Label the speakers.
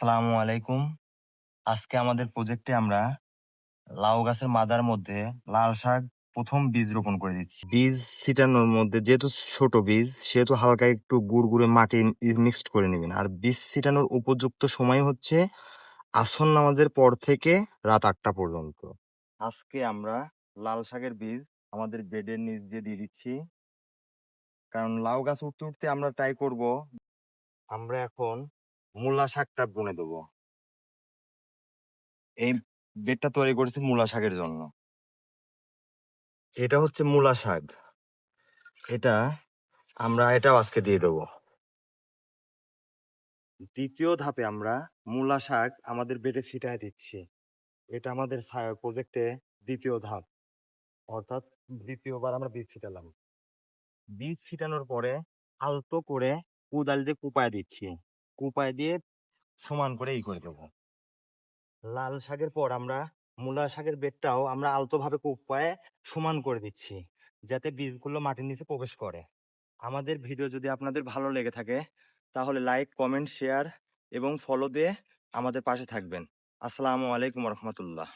Speaker 1: আসসালামু আলাইকুম। আজকে আমাদের প্রজেক্টে আমরা লাউ গাছের মাদার মধ্যে লাল শাক ১ম বীজ রোপণ করে দিচ্ছি। বীজ ছিটানোর মধ্যে যেহেতু ছোট বীজ সেহেতু হালকা একটু গুড়গুড়ে মাটি মিক্সড করে নিবেন। আর বীজ ছিটানোর উপযুক্ত সময় হচ্ছে আসর নামাজের পর থেকে রাত ৮টা পর্যন্ত। আজকে আমরা লাল শাকের বীজ আমাদের বেডের নিচ দিয়ে দিয়ে দিচ্ছি। কারণ লাউ গাছ উঠতে উঠতে আমরা ট্রাই করব আমরা এখন মূলা শাকটা বুনে দেবো। এই বেডটা তৈরি করেছি মূলা শাকের জন্য। এটা হচ্ছে মূলা শাক। এটা এটাও আজকে দিয়ে দেবো। দ্বিতীয় ধাপে আমরা মূলা শাক আমাদের বেডে ছিটায় দিচ্ছি। এটা আমাদের প্রজেক্টে দ্বিতীয় ধাপ, অর্থাৎ দ্বিতীয়বার আমরা বীজ ছিটালাম। বীজ ছিটানোর পরে আলতো করে কোদাল দিয়ে কুপায় দিচ্ছি। কুপায় দিয়ে সমান করে করে দেবো। লাল শাকের পর আমরা মূলা শাকের বেডটাও আমরা আলতোভাবে কুপায়ে সমান করে দিচ্ছি, যাতে বীজগুলো মাটির নিচে প্রবেশ করে। আমাদের ভিডিও যদি আপনাদের ভালো লেগে থাকে তাহলে লাইক, কমেন্ট, শেয়ার এবং ফলো দিয়ে আমাদের পাশে থাকবেন। আসসালামু আলাইকুম রহমতুল্লাহ।